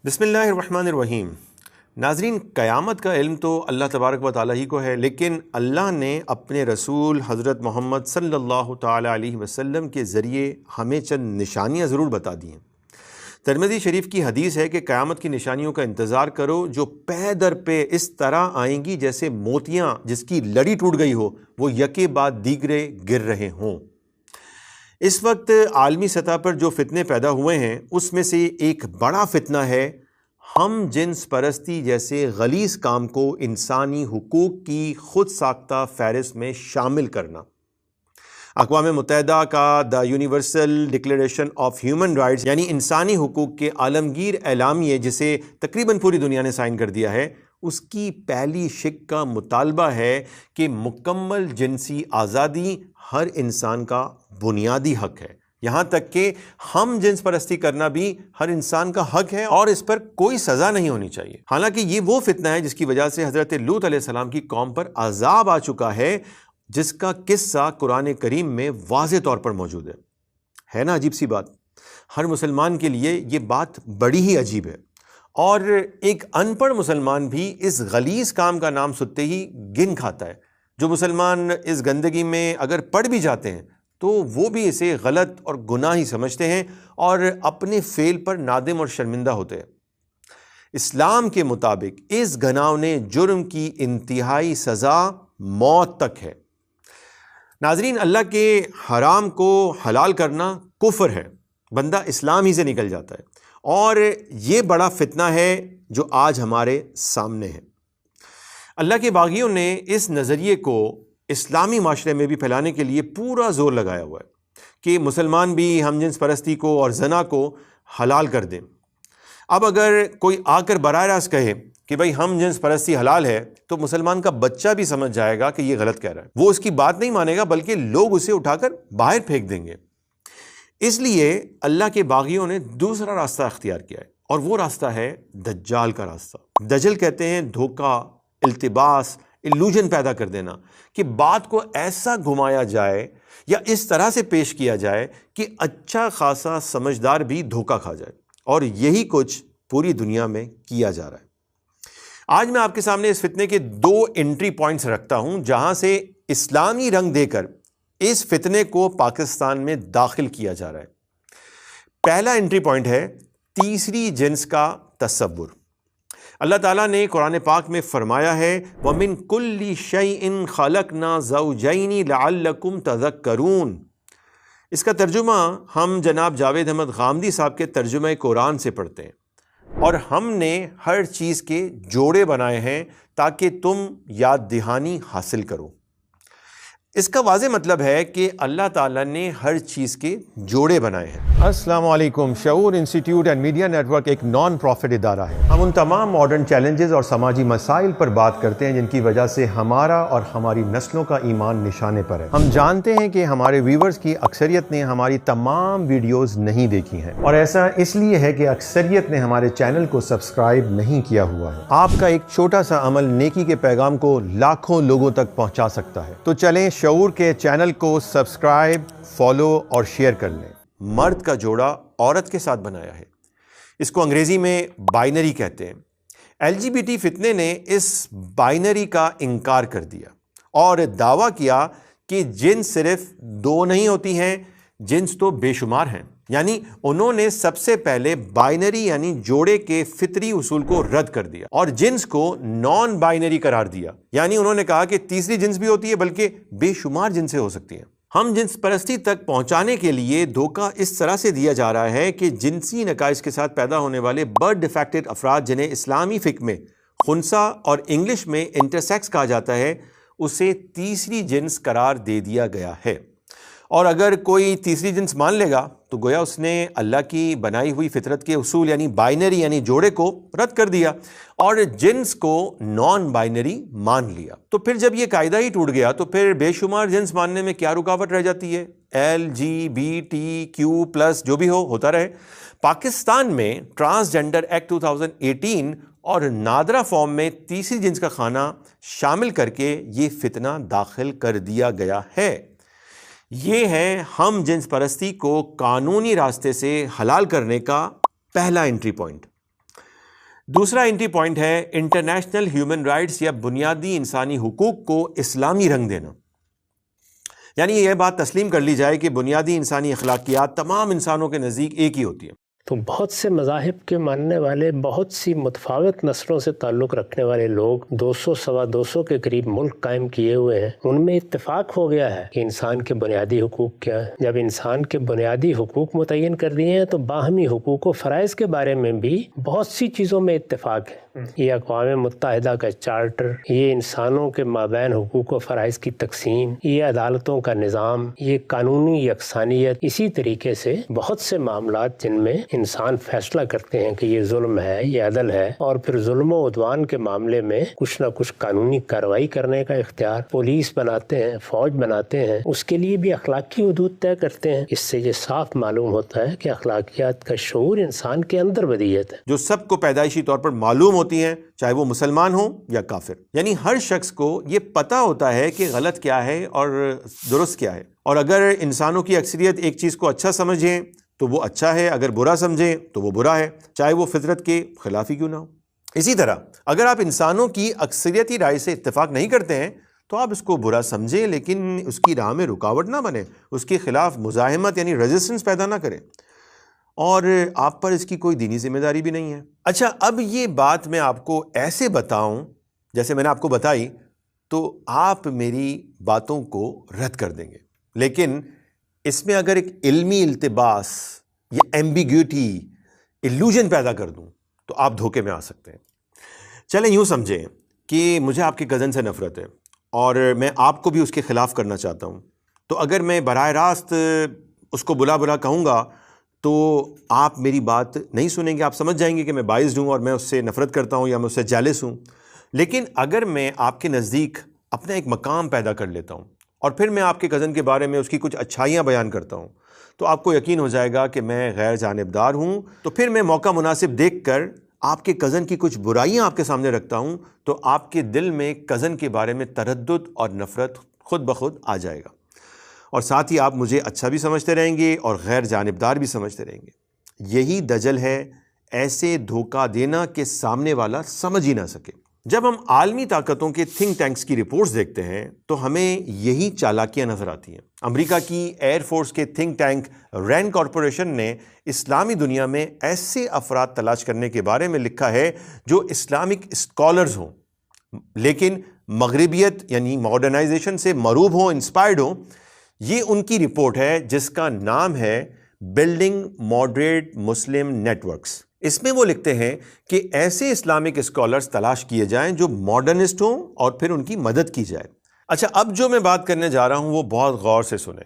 بسم اللہ الرحمن الرحیم۔ ناظرین، قیامت کا علم تو اللہ تبارک و تعالیٰ ہی کو ہے، لیکن اللہ نے اپنے رسول حضرت محمد صلی اللہ تعالیٰ علیہ وسلم کے ذریعے ہمیں چند نشانیاں ضرور بتا دی ہیں۔ ترمذی شریف کی حدیث ہے کہ قیامت کی نشانیوں کا انتظار کرو جو پے در پہ اس طرح آئیں گی جیسے موتیاں جس کی لڑی ٹوٹ گئی ہو وہ یکے بعد دیگرے گر رہے ہوں۔ اس وقت عالمی سطح پر جو فتنے پیدا ہوئے ہیں اس میں سے ایک بڑا فتنہ ہے ہم جنس پرستی جیسے غلیظ کام کو انسانی حقوق کی خود ساختہ فہرست میں شامل کرنا۔ اقوام متحدہ کا the universal declaration of human rights یعنی انسانی حقوق کے عالمگیر اعلامیے جسے تقریباً پوری دنیا نے سائن کر دیا ہے، اس کی پہلی شق کا مطالبہ ہے کہ مکمل جنسی آزادی ہر انسان کا بنیادی حق ہے، یہاں تک کہ ہم جنس پرستی کرنا بھی ہر انسان کا حق ہے اور اس پر کوئی سزا نہیں ہونی چاہیے۔ حالانکہ یہ وہ فتنہ ہے جس کی وجہ سے حضرت لوط علیہ السلام کی قوم پر عذاب آ چکا ہے، جس کا قصہ قرآن کریم میں واضح طور پر موجود ہے نا عجیب سی بات؟ ہر مسلمان کے لیے یہ بات بڑی ہی عجیب ہے، اور ایک ان پڑھ مسلمان بھی اس غلیظ کام کا نام سنتے ہی گن کھاتا ہے۔ جو مسلمان اس گندگی میں اگر پڑ بھی جاتے ہیں تو وہ بھی اسے غلط اور گناہ ہی سمجھتے ہیں اور اپنے فعل پر نادم اور شرمندہ ہوتے ہیں۔ اسلام کے مطابق اس گھناؤنے جرم کی انتہائی سزا موت تک ہے۔ ناظرین، اللہ کے حرام کو حلال کرنا کفر ہے، بندہ اسلام ہی سے نکل جاتا ہے، اور یہ بڑا فتنہ ہے جو آج ہمارے سامنے ہے۔ اللہ کے باغیوں نے اس نظریے کو اسلامی معاشرے میں بھی پھیلانے کے لیے پورا زور لگایا ہوا ہے کہ مسلمان بھی ہم جنس پرستی کو اور زنا کو حلال کر دیں۔ اب اگر کوئی آ کر براہ راست کہے کہ بھئی ہم جنس پرستی حلال ہے تو مسلمان کا بچہ بھی سمجھ جائے گا کہ یہ غلط کہہ رہا ہے، وہ اس کی بات نہیں مانے گا بلکہ لوگ اسے اٹھا کر باہر پھینک دیں گے۔ اس لیے اللہ کے باغیوں نے دوسرا راستہ اختیار کیا ہے، اور وہ راستہ ہے دجال کا راستہ۔ دجل کہتے ہیں دھوکہ، التباس، ایلوژن پیدا کر دینا، کہ بات کو ایسا گھمایا جائے یا اس طرح سے پیش کیا جائے کہ اچھا خاصا سمجھدار بھی دھوکہ کھا جائے، اور یہی کچھ پوری دنیا میں کیا جا رہا ہے۔ آج میں آپ کے سامنے اس فتنے کے دو انٹری پوائنٹس رکھتا ہوں جہاں سے اسلامی رنگ دے کر اس فتنے کو پاکستان میں داخل کیا جا رہا ہے۔ پہلا انٹری پوائنٹ ہے تیسری جنس کا تصور۔ اللہ تعالیٰ نے قرآن پاک میں فرمایا ہے وَمِن كُلِّ شَيْءٍ خَلَقْنَا زَوْجَيْنِ لَعَلَّكُمْ تَذَكَّرُونَ۔ اس کا ترجمہ ہم جناب جاوید احمد غامدی صاحب کے ترجمہ قرآن سے پڑھتے ہیں، اور ہم نے ہر چیز کے جوڑے بنائے ہیں تاکہ تم یاد دہانی حاصل کرو۔ اس کا واضح مطلب ہے کہ اللہ تعالیٰ نے ہر چیز کے جوڑے بنائے ہیں۔ السلام علیکم۔ Shaoor institute and media network non نان پروفٹ ادارہ ہے۔ ہم ان تمام ماڈرن چیلنجز اور سماجی مسائل پر بات کرتے ہیں جن کی وجہ سے ہمارا اور ہماری نسلوں کا ایمان نشانے پر ہے۔ ہم جانتے ہیں کہ ہمارے ویورز کی اکثریت نے ہماری تمام ویڈیوز نہیں دیکھی ہیں، اور ایسا اس لیے ہے کہ اکثریت نے ہمارے چینل کو سبسکرائب نہیں کیا ہوا ہے۔ آپ کا ایک چھوٹا سا عمل نیکی کے پیغام کو لاکھوں لوگوں تک پہنچا سکتا ہے، تو چلیں شعور کے چینل کو سبسکرائب، فالو اور شیئر کر لیں۔ مرد کا جوڑا عورت کے ساتھ بنایا ہے، اس کو انگریزی میں بائنری کہتے ہیں۔ LGBT فتنے نے اس بائنری کا انکار کر دیا اور دعویٰ کیا کہ جنس صرف دو نہیں ہوتی ہیں، جنس تو بے شمار ہیں۔ یعنی انہوں نے سب سے پہلے بائنری یعنی جوڑے کے فطری اصول کو رد کر دیا اور جنس کو نان بائنری قرار دیا، یعنی انہوں نے کہا کہ تیسری جنس بھی ہوتی ہے بلکہ بے شمار جنسیں ہو سکتی ہیں۔ ہم جنس پرستی تک پہنچانے کے لیے دھوکہ اس طرح سے دیا جا رہا ہے کہ جنسی نقائص کے ساتھ پیدا ہونے والے برتھ ڈیفیکٹڈ افراد جنہیں اسلامی فقہ میں خنثی اور انگلش میں انٹرسیکس کہا جاتا ہے، اسے تیسری جنس قرار دے دیا گیا ہے، اور اگر کوئی تیسری جنس مان لے گا تو گویا اس نے اللہ کی بنائی ہوئی فطرت کے اصول یعنی بائنری یعنی جوڑے کو رد کر دیا اور جنس کو نان بائنری مان لیا۔ تو پھر جب یہ قاعدہ ہی ٹوٹ گیا تو پھر بے شمار جنس ماننے میں کیا رکاوٹ رہ جاتی ہے؟ LGBTQ+ جو بھی ہوتا رہے۔ پاکستان میں ٹرانسجنڈر ایکٹ 2018 اور نادرہ فارم میں تیسری جنس کا کھانا شامل کر کے یہ فتنہ داخل کر دیا گیا ہے۔ یہ ہے ہم جنس پرستی کو قانونی راستے سے حلال کرنے کا پہلا انٹری پوائنٹ۔ دوسرا انٹری پوائنٹ ہے انٹرنیشنل ہیومن رائٹس یا بنیادی انسانی حقوق کو اسلامی رنگ دینا. یعنی یہ بات تسلیم کر لی جائے کہ بنیادی انسانی اخلاقیات تمام انسانوں کے نزدیک ایک ہی ہوتی ہیں. تو بہت سے مذاہب کے ماننے والے، بہت سی متفاوت نسلوں سے تعلق رکھنے والے لوگ 200 سوا 200 کے قریب ملک قائم کیے ہوئے ہیں. ان میں اتفاق ہو گیا ہے کہ انسان کے بنیادی حقوق کیا ہیں. جب انسان کے بنیادی حقوق متعین کر دیے ہیں تو باہمی حقوق و فرائض کے بارے میں بھی بہت سی چیزوں میں اتفاق ہے. یہ اقوام متحدہ کا چارٹر، یہ انسانوں کے مابین حقوق و فرائض کی تقسیم، یہ عدالتوں کا نظام، یہ قانونی یکسانیت، اسی طریقے سے بہت سے معاملات جن میں انسان فیصلہ کرتے ہیں کہ یہ ظلم ہے، یہ عدل ہے، اور پھر ظلم و عدوان کے معاملے میں کچھ نہ کچھ قانونی کارروائی کرنے کا اختیار پولیس بناتے ہیں، فوج بناتے ہیں، اس کے لیے بھی اخلاقی حدود طے کرتے ہیں. اس سے یہ صاف معلوم ہوتا ہے کہ اخلاقیات کا شعور انسان کے اندر ودیعت ہے، جو سب کو پیدائشی طور پر معلوم ہوتی ہیں، چاہے وہ مسلمان ہوں یا کافر. یعنی ہر شخص کو یہ پتہ ہوتا ہے کہ غلط کیا ہے اور درست کیا ہے، اور اگر انسانوں کی اکثریت ایک چیز کو اچھا سمجھیں تو وہ اچھا ہے، اگر برا سمجھیں تو وہ برا ہے، چاہے وہ فطرت کے خلاف ہی کیوں نہ ہو. اسی طرح اگر آپ انسانوں کی اکثریتی رائے سے اتفاق نہیں کرتے ہیں تو آپ اس کو برا سمجھیں، لیکن اس کی راہ میں رکاوٹ نہ بنے، اس کے خلاف مزاحمت یعنی ریزسٹنس پیدا نہ کریں، اور آپ پر اس کی کوئی دینی ذمہ داری بھی نہیں ہے. اچھا، اب یہ بات میں آپ کو ایسے بتاؤں جیسے میں نے آپ کو بتائی تو آپ میری باتوں کو رد کر دیں گے، لیکن اس میں اگر ایک علمی التباس یا ایمبیگوٹی، ایلوژن پیدا کر دوں تو آپ دھوکے میں آ سکتے ہیں. چلیں یوں سمجھیں کہ مجھے آپ کے کزن سے نفرت ہے اور میں آپ کو بھی اس کے خلاف کرنا چاہتا ہوں، تو اگر میں براہ راست اس کو بلا بلا کہوں گا تو آپ میری بات نہیں سنیں گے، آپ سمجھ جائیں گے کہ میں باعث ہوں اور میں اس سے نفرت کرتا ہوں یا میں اس سے جیلس ہوں. لیکن اگر میں آپ کے نزدیک اپنا ایک مقام پیدا کر لیتا ہوں اور پھر میں آپ کے کزن کے بارے میں اس کی کچھ اچھائیاں بیان کرتا ہوں تو آپ کو یقین ہو جائے گا کہ میں غیر جانبدار ہوں. تو پھر میں موقع مناسب دیکھ کر آپ کے کزن کی کچھ برائیاں آپ کے سامنے رکھتا ہوں تو آپ کے دل میں کزن کے بارے میں تردد اور نفرت خود بخود آ جائے گا، اور ساتھ ہی آپ مجھے اچھا بھی سمجھتے رہیں گے اور غیر جانبدار بھی سمجھتے رہیں گے. یہی دجل ہے، ایسے دھوکہ دینا کہ سامنے والا سمجھ ہی نہ سکے. جب ہم عالمی طاقتوں کے تھنک ٹینکس کی رپورٹس دیکھتے ہیں تو ہمیں یہی چالاکیاں نظر آتی ہیں. امریکہ کی ایئر فورس کے تھنک ٹینک رینڈ کارپوریشن نے اسلامی دنیا میں ایسے افراد تلاش کرنے کے بارے میں لکھا ہے جو اسلامک اسکالرز ہوں لیکن مغربیت یعنی ماڈرنائزیشن سے مروب ہوں، انسپائرڈ ہوں. یہ ان کی رپورٹ ہے جس کا نام ہے بلڈنگ ماڈریٹ مسلم نیٹورکس. اس میں وہ لکھتے ہیں کہ ایسے اسلامک اسکالرز تلاش کیے جائیں جو ماڈرنسٹ ہوں اور پھر ان کی مدد کی جائے. اچھا، اب جو میں بات کرنے جا رہا ہوں وہ بہت غور سے سنیں.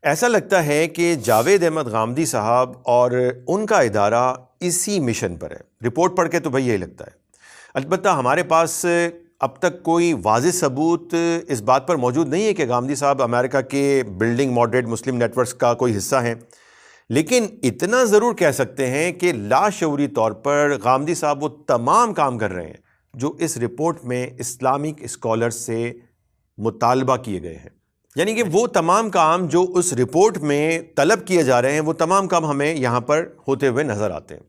ایسا لگتا ہے کہ جاوید احمد غامدی صاحب اور ان کا ادارہ اسی مشن پر ہے. رپورٹ پڑھ کے تو بھئی یہی لگتا ہے. البتہ ہمارے پاس اب تک کوئی واضح ثبوت اس بات پر موجود نہیں ہے کہ غامدی صاحب امریکہ کے بلڈنگ ماڈریٹ مسلم نیٹورکس کا کوئی حصہ ہیں، لیکن اتنا ضرور کہہ سکتے ہیں کہ لاشعوری طور پر غامدی صاحب وہ تمام کام کر رہے ہیں جو اس رپورٹ میں اسلامک اسکالرز سے مطالبہ کیے گئے ہیں. یعنی کہ وہ تمام کام جو اس رپورٹ میں طلب کیے جا رہے ہیں وہ تمام کام ہمیں یہاں پر ہوتے ہوئے نظر آتے ہیں.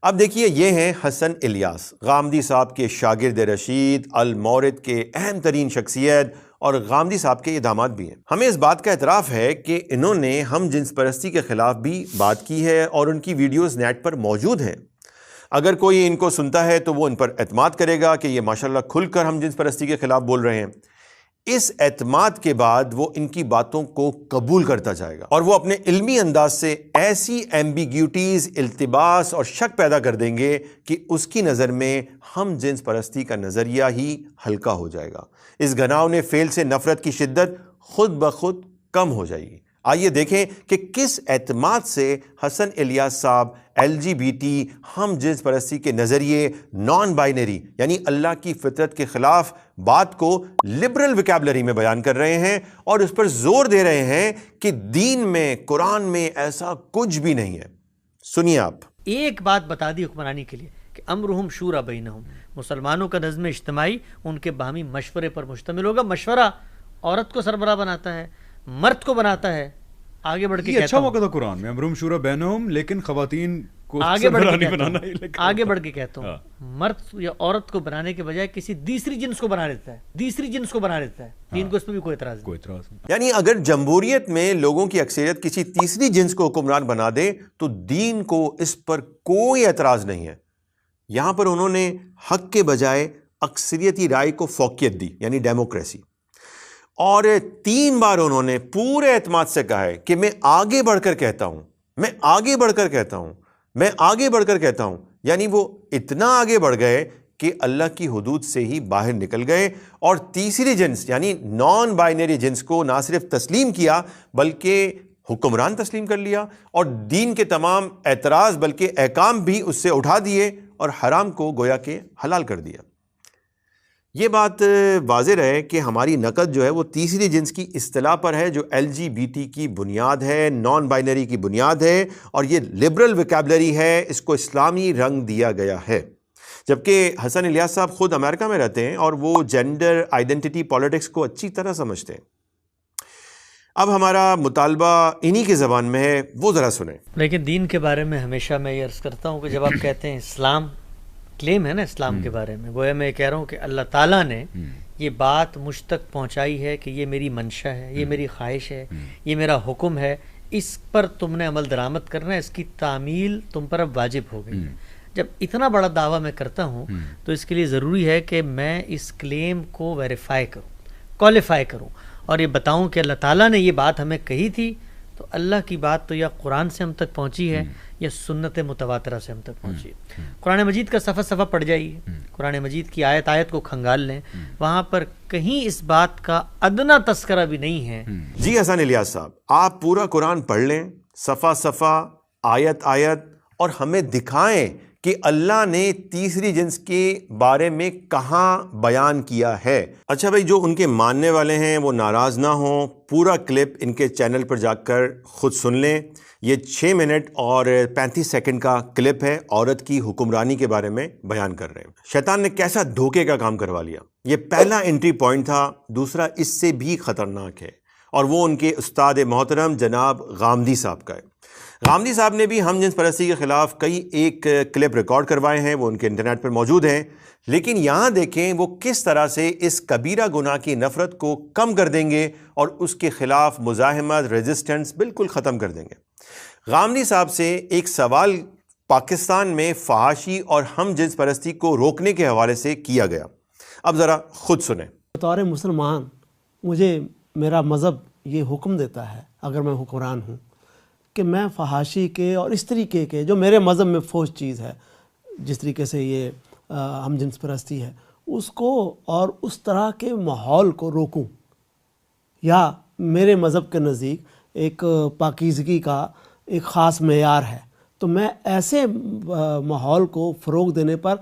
اب دیکھیے، یہ ہیں حسن الیاس، غامدی صاحب کے شاگرد رشید، المورد کے اہم ترین شخصیت اور غامدی صاحب کے یہ داماد بھی ہیں. ہمیں اس بات کا اعتراف ہے کہ انہوں نے ہم جنس پرستی کے خلاف بھی بات کی ہے اور ان کی ویڈیوز نیٹ پر موجود ہیں. اگر کوئی ان کو سنتا ہے تو وہ ان پر اعتماد کرے گا کہ یہ ماشاءاللہ کھل کر ہم جنس پرستی کے خلاف بول رہے ہیں. اس اعتماد کے بعد وہ ان کی باتوں کو قبول کرتا جائے گا اور وہ اپنے علمی انداز سے ایسی ایمبیگیوٹیز، التباس اور شک پیدا کر دیں گے کہ اس کی نظر میں ہم جنس پرستی کا نظریہ ہی ہلکا ہو جائے گا. اس گناؤنے فعل سے نفرت کی شدت خود بخود کم ہو جائے گی. آئیے دیکھیں کہ کس اعتماد سے حسن الیاس صاحب LGBT، ہم جنس پرستی کے نظریے، نان بائنری یعنی اللہ کی فطرت کے خلاف بات کو لبرل ویکیبلری میں بیان کر رہے ہیں اور اس پر زور دے رہے ہیں کہ دین میں، قرآن میں ایسا کچھ بھی نہیں ہے. سنیے آپ. ایک بات بتا دی حکمرانی کے لیے کہ امرہم شورا بینہم، مسلمانوں کا نظم اجتماعی ان کے باہمی مشورے پر مشتمل ہوگا. مشورہ عورت کو سربراہ بناتا ہے، مرد کو بناتا ہے آگے بڑھ کے یہ اچھا موقع تھا قرآن میں، امرہم شورا بینہم، لیکن خواتین کو آگے بڑھ کے کہتا ہوں مرد یا عورت کو بنانے کے بجائے کسی دوسری جنس کو بنا دیتا ہے، دین کو اس پہ بھی کوئی اعتراض نہیں. یعنی اگر جمہوریت میں لوگوں کی اکثریت کسی تیسری جنس کو حکمران بنا دے تو دین کو اس پر کوئی اعتراض نہیں ہے. یہاں پر انہوں نے حق کے بجائے اکثریتی رائے کو فوقیت دی، یعنی ڈیموکریسی. اور 3 بار انہوں نے پورے اعتماد سے کہا ہے کہ میں آگے بڑھ کر کہتا ہوں. یعنی وہ اتنا آگے بڑھ گئے کہ اللہ کی حدود سے ہی باہر نکل گئے اور تیسری جنس یعنی نان بائنری جنس کو نہ صرف تسلیم کیا بلکہ حکمران تسلیم کر لیا، اور دین کے تمام اعتراض بلکہ احکام بھی اس سے اٹھا دیے اور حرام کو گویا کہ حلال کر دیا. یہ بات واضح رہے کہ ہماری نقد جو ہے وہ تیسری جنس کی اصطلاح پر ہے، جو LGBT کی بنیاد ہے، نان بائنری کی بنیاد ہے، اور یہ لبرل ویکیبلری ہے، اس کو اسلامی رنگ دیا گیا ہے. جبکہ حسن الیاس صاحب خود امریکہ میں رہتے ہیں اور وہ جینڈر آئیڈینٹی پالیٹکس کو اچھی طرح سمجھتے ہیں. اب ہمارا مطالبہ انہی کی زبان میں ہے، وہ ذرا سنیں. لیکن دین کے بارے میں ہمیشہ میں یہ عرض کرتا ہوں کہ جب آپ کہتے ہیں اسلام، کلیم ہے نا اسلام کے بارے میں، گویا میں یہ کہہ رہا ہوں کہ اللہ تعالیٰ نے یہ بات مجھ تک پہنچائی ہے کہ یہ میری منشا ہے، یہ میری خواہش ہے، یہ میرا حکم ہے، اس پر تم نے عمل درآمد کرنا ہے، اس کی تعمیل تم پر اب واجب ہو گئی. جب اتنا بڑا دعویٰ میں کرتا ہوں تو اس کے لیے ضروری ہے کہ میں اس کلیم کو ویریفائی کروں، کوالیفائی کروں، اور یہ بتاؤں کہ اللہ تعالیٰ نے یہ بات ہمیں کہی تھی. تو اللہ کی بات تو یا قرآن سے ہم تک پہنچی ہے یا سنت متواترہ سے ہم تک پہنچی ہے. قرآن مجید کا صفحہ صفحہ پڑھ جائیے، قرآن مجید کی آیت آیت کو کھنگال لیں، وہاں پر کہیں اس بات کا ادنا تذکرہ بھی نہیں ہے. جی حسن الیاس صاحب، آپ پورا قرآن پڑھ لیں، صفحہ صفحہ، آیت آیت، اور ہمیں دکھائیں کہ اللہ نے تیسری جنس کے بارے میں کہاں بیان کیا ہے. اچھا بھائی، جو ان کے ماننے والے ہیں وہ ناراض نہ ہوں، پورا کلپ ان کے چینل پر جا کر خود سن لیں. یہ 6 منٹ اور 35 سیکنڈ کا کلپ ہے، عورت کی حکمرانی کے بارے میں بیان کر رہے ہیں. شیطان نے کیسا دھوکے کا کام کروا لیا. یہ پہلا انٹری پوائنٹ تھا. دوسرا اس سے بھی خطرناک ہے، اور وہ ان کے استاد محترم جناب غامدی صاحب کا ہے. غامدی صاحب نے بھی ہم جنس پرستی کے خلاف کئی ایک کلپ ریکارڈ کروائے ہیں، وہ ان کے انٹرنیٹ پر موجود ہیں. لیکن یہاں دیکھیں وہ کس طرح سے اس کبیرہ گناہ کی نفرت کو کم کر دیں گے اور اس کے خلاف مزاحمت، ریزسٹنس بالکل ختم کر دیں گے. غامدی صاحب سے ایک سوال پاکستان میں فحاشی اور ہم جنس پرستی کو روکنے کے حوالے سے کیا گیا. اب ذرا خود سنیں. بطور مسلمان مجھے میرا مذہب یہ حکم دیتا ہے، اگر میں حکمران ہوں، کہ میں فحاشی کے اور اس طریقے کے جو میرے مذہب میں فوج چیز ہے، جس طریقے سے یہ ہم جنس پرستی ہے، اس کو اور اس طرح کے ماحول کو روکوں. یا میرے مذہب کے نزدیک ایک پاکیزگی کا ایک خاص معیار ہے، تو میں ایسے ماحول کو فروغ دینے پر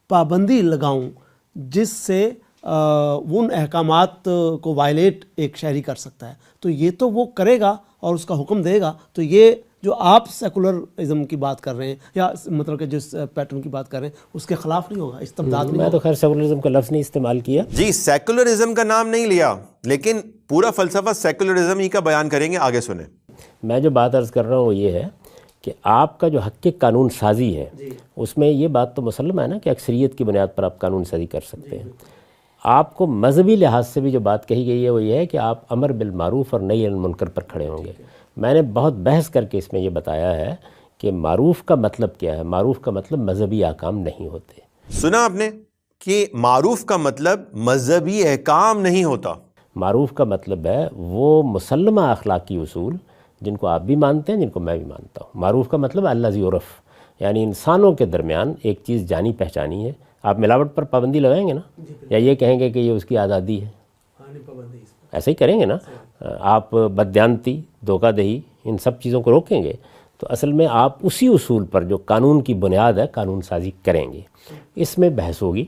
پابندی لگاؤں جس سے ان احکامات کو وائلیٹ ایک شہری کر سکتا ہے. تو یہ تو وہ کرے گا اور اس کا حکم دے گا. تو یہ جو آپ سیکولرزم کی بات کر رہے ہیں یا مطلب کہ جس پیٹرن کی بات کر رہے ہیں اس کے خلاف نہیں ہوگا، استبداد نہیں. میں تو خیر سیکولرزم کا لفظ نہیں استعمال کیا. جی سیکولرزم کا نام نہیں لیا، لیکن پورا فلسفہ سیکولرزم ہی کا بیان کریں گے. آگے سنیں. میں جو بات عرض کر رہا ہوں وہ یہ ہے کہ آپ کا جو حق قانون سازی ہے اس میں یہ بات تو مسلم ہے نا کہ اکثریت کی بنیاد پر آپ قانون سازی کر سکتے ہیں. آپ کو مذہبی لحاظ سے بھی جو بات کہی گئی ہے وہ یہ ہے کہ آپ امر بالمعروف اور نہی عن المنکر پر کھڑے ہوں گے. میں نے بہت بحث کر کے اس میں یہ بتایا ہے کہ معروف کا مطلب کیا ہے. معروف کا مطلب مذہبی احکام نہیں ہوتے. سنا آپ نے کہ معروف کا مطلب مذہبی احکام نہیں ہوتا. معروف کا مطلب ہے وہ مسلمہ اخلاقی اصول جن کو آپ بھی مانتے ہیں، جن کو میں بھی مانتا ہوں. معروف کا مطلب الذی عرف، یعنی انسانوں کے درمیان ایک چیز جانی پہچانی ہے. آپ ملاوٹ پر پابندی لگائیں گے نا، یا یہ کہیں گے کہ یہ اس کی آزادی ہے، ایسے ہی کریں گے نا. آپ بددیانتی، دھوکہ دہی، ان سب چیزوں کو روکیں گے تو اصل میں آپ اسی اصول پر جو قانون کی بنیاد ہے قانون سازی کریں گے. اس میں بحث ہوگی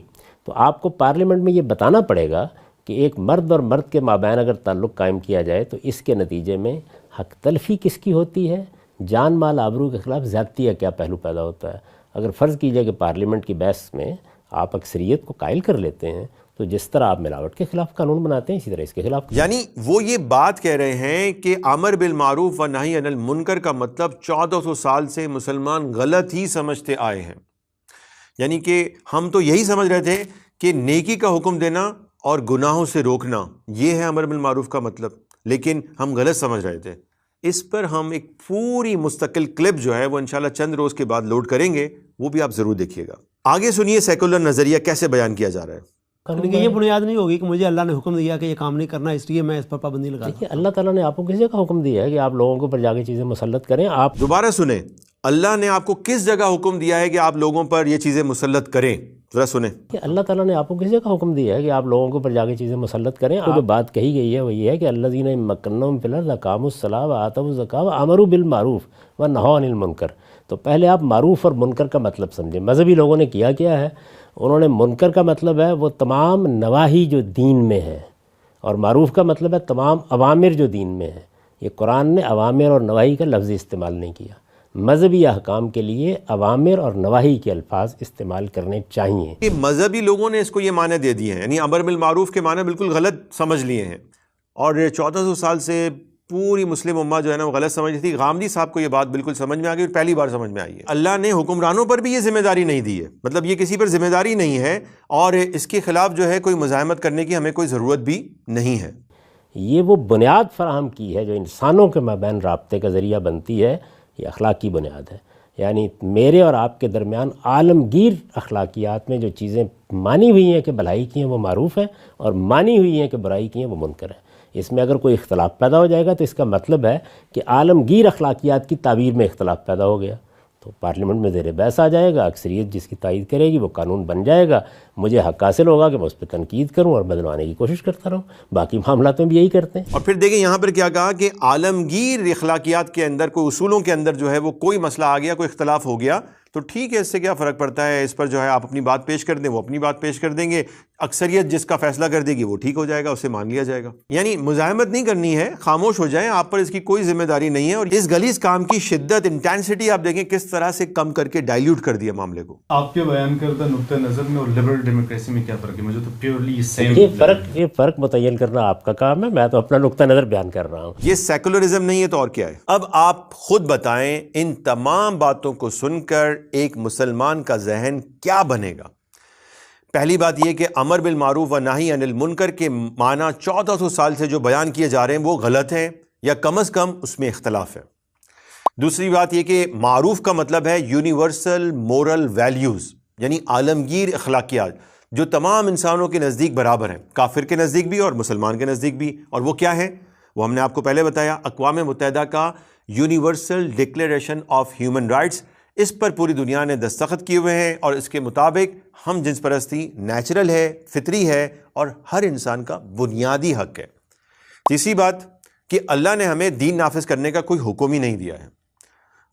تو آپ کو پارلیمنٹ میں یہ بتانا پڑے گا کہ ایک مرد اور مرد کے مابین اگر تعلق قائم کیا جائے تو اس کے نتیجے میں حق تلفی کس کی ہوتی ہے، جان مال آبرو کے خلاف زیادتی کا کیا پہلو پیدا ہوتا ہے. اگر فرض کیجئے کہ پارلیمنٹ کی بحث میں آپ اکثریت کو قائل کر لیتے ہیں تو جس طرح آپ ملاوٹ کے خلاف قانون بناتے ہیں اسی طرح اس کے خلاف. یعنی وہ یہ بات کہہ رہے ہیں کہ امر بالمعروف و نہی عن المنکر کا مطلب 1400 سال سے مسلمان غلط ہی سمجھتے آئے ہیں. یعنی کہ ہم تو یہی سمجھ رہے تھے کہ نیکی کا حکم دینا اور گناہوں سے روکنا یہ ہے امر بالمعروف کا مطلب، لیکن ہم غلط سمجھ رہے تھے. اس پر ہم ایک پوری مستقل کلپ جو ہے وہ انشاءاللہ چند روز کے بعد لوڈ کریں گے، وہ بھی آپ ضرور دیکھیے گا. آگے سنیے سیکولر نظریہ کیسے بیان کیا جا رہا ہے. یعنی کہ یہ بنیاد نہیں ہوگی کہ مجھے اللہ نے حکم دیا کہ یہ کام نہیں کرنا اس لیے میں اس پر پابندی لگا. دیکھیے اللہ تعالیٰ نے آپ کو کس جگہ حکم دیا ہے کہ آپ لوگوں کے اوپر جا کے چیزیں مسلط کریں؟ آپ دوبارہ سنیں، اللہ نے آپ کو کس جگہ حکم دیا ہے کہ آپ لوگوں پر یہ چیزیں مسلط کریں؟ ذرا سنیں. کہ اللہ تعالیٰ نے آپ کو کس جگہ حکم دیا ہے کہ آپ لوگوں کے اوپر جا کے چیزیں مسلط کریں؟ جو بات کہی گئی ہے وہ یہ ہے کہ الذین مکنہم فی الارض اقاموا الصلاۃ وآتوا الزکاۃ وامروا بالمعروف ونہوا عن المنکر. تو پہلے آپ معروف اور منکر کا مطلب سمجھیں. مذہبی لوگوں نے کیا ہے، انہوں نے منکر کا مطلب ہے وہ تمام نواہی جو دین میں ہیں، اور معروف کا مطلب ہے تمام اوامر جو دین میں ہیں. یہ قرآن نے اوامر اور نواہی کا لفظ استعمال نہیں کیا. مذہبی احکام کے لیے اوامر اور نواہی کے الفاظ استعمال کرنے چاہیے. کہ مذہبی لوگوں نے اس کو یہ معنی دے دیے ہیں، یعنی امر بالمعروف کے معنی بالکل غلط سمجھ لیے ہیں، اور 1400 سال سے پوری مسلم امہ جو ہے نا وہ غلط سمجھ تھی. غامدی صاحب کو یہ بات بالکل سمجھ میں آ گئی، پہلی بار سمجھ میں آئی ہے. اللہ نے حکمرانوں پر بھی یہ ذمہ داری نہیں دی ہے، مطلب یہ کسی پر ذمہ داری نہیں ہے، اور اس کے خلاف جو ہے کوئی مزاحمت کرنے کی ہمیں کوئی ضرورت بھی نہیں ہے. یہ وہ بنیاد فراہم کی ہے جو انسانوں کے مابین رابطے کا ذریعہ بنتی ہے. یہ اخلاقی بنیاد ہے. یعنی میرے اور آپ کے درمیان عالمگیر اخلاقیات میں جو چیزیں مانی ہوئی ہیں کہ بھلائی کی ہیں وہ معروف ہیں، اور مانی ہوئی ہیں کہ برائی کی ہیں وہ منکر ہیں. اس میں اگر کوئی اختلاف پیدا ہو جائے گا تو اس کا مطلب ہے کہ عالمگیر اخلاقیات کی تعبیر میں اختلاف پیدا ہو گیا، تو پارلیمنٹ میں زیر بحث آ جائے گا. اکثریت جس کی تائید کرے گی وہ قانون بن جائے گا. مجھے حق حاصل ہوگا کہ میں اس پہ تنقید کروں اور بدلوانے کی کوشش کرتا رہوں. باقی معاملات میں بھی یہی کرتے ہیں. اور پھر دیکھیں یہاں پر کیا کہا کہ عالمگیر اخلاقیات کے اندر کوئی اصولوں کے اندر جو ہے وہ کوئی مسئلہ آ گیا، کوئی اختلاف ہو گیا تو ٹھیک ہے، اس سے کیا فرق پڑتا ہے، اس پر جو ہے آپ اپنی بات پیش کر دیں، وہ اپنی بات پیش کر دیں گے، اکثریت جس کا فیصلہ کر دے گی وہ ٹھیک ہو جائے گا، اسے مان لیا جائے گا. یعنی مزاحمت نہیں کرنی ہے، خاموش ہو جائیں، آپ پر اس کی کوئی ذمہ داری نہیں ہے. اور اس غلیظ کام کی شدت، انٹینسٹی آپ دیکھیں کس طرح سے کم کر کے ڈائلیوٹ کر دیا معاملے کو. آپ کے بیان کردہ نقطہ نظر میں اور لبرل ڈیموکریسی میں کیا فرق ہے؟ مجھے تو پیورلی یہ فرق متعین کرنا آپ کا کام ہے، میں تو اپنا نقطہ نظر بیان کر رہا ہوں. یہ سیکولرزم نہیں ہے تو اور کیا ہے؟ اب آپ خود بتائیں ان تمام باتوں کو سن کر ایک مسلمان کا ذہن کیا بنے گا؟ پہلی بات یہ کہ امر بالمعروف و نہی عن المنکر کے معنی 1400 سال سے جو بیان کیے جا رہے ہیں وہ غلط ہیں، یا کم از کم اس میں اختلاف ہے. دوسری بات یہ کہ معروف کا مطلب ہے یونیورسل مورل ویلیوز، یعنی عالمگیر اخلاقیات جو تمام انسانوں کے نزدیک برابر ہیں، کافر کے نزدیک بھی اور مسلمان کے نزدیک بھی. اور وہ کیا ہے؟ وہ ہم نے آپ کو پہلے بتایا، اقوام متحدہ کا universal declaration of human rights. اس پر پوری دنیا نے دستخط کیے ہوئے ہیں، اور اس کے مطابق ہم جنس پرستی نیچرل ہے، فطری ہے، اور ہر انسان کا بنیادی حق ہے. تیسری بات کہ اللہ نے ہمیں دین نافذ کرنے کا کوئی حکم ہی نہیں دیا ہے.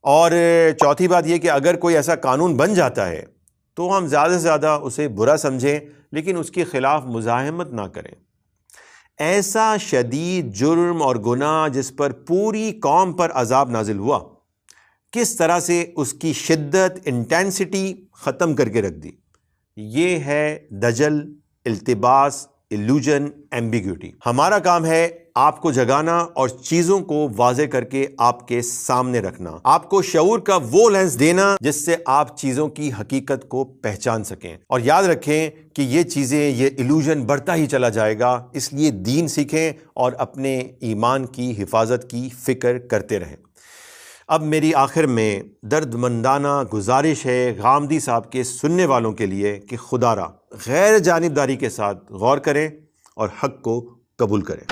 اور چوتھی بات یہ کہ اگر کوئی ایسا قانون بن جاتا ہے تو ہم زیادہ سے زیادہ اسے برا سمجھیں، لیکن اس کے خلاف مزاحمت نہ کریں. ایسا شدید جرم اور گناہ جس پر پوری قوم پر عذاب نازل ہوا، کس طرح سے اس کی شدت، انٹینسٹی ختم کر کے رکھ دی. یہ ہے دجل، التباس، ایلوژن، ایمبیگوٹی. ہمارا کام ہے آپ کو جگانا اور چیزوں کو واضح کر کے آپ کے سامنے رکھنا، آپ کو شعور کا وہ لینس دینا جس سے آپ چیزوں کی حقیقت کو پہچان سکیں. اور یاد رکھیں کہ یہ چیزیں، یہ ایلوژن بڑھتا ہی چلا جائے گا، اس لیے دین سیکھیں اور اپنے ایمان کی حفاظت کی فکر کرتے رہیں. اب میری آخر میں درد مندانہ گزارش ہے غامدی صاحب کے سننے والوں کے لیے کہ خدا را غیر جانبداری کے ساتھ غور کریں اور حق کو قبول کریں.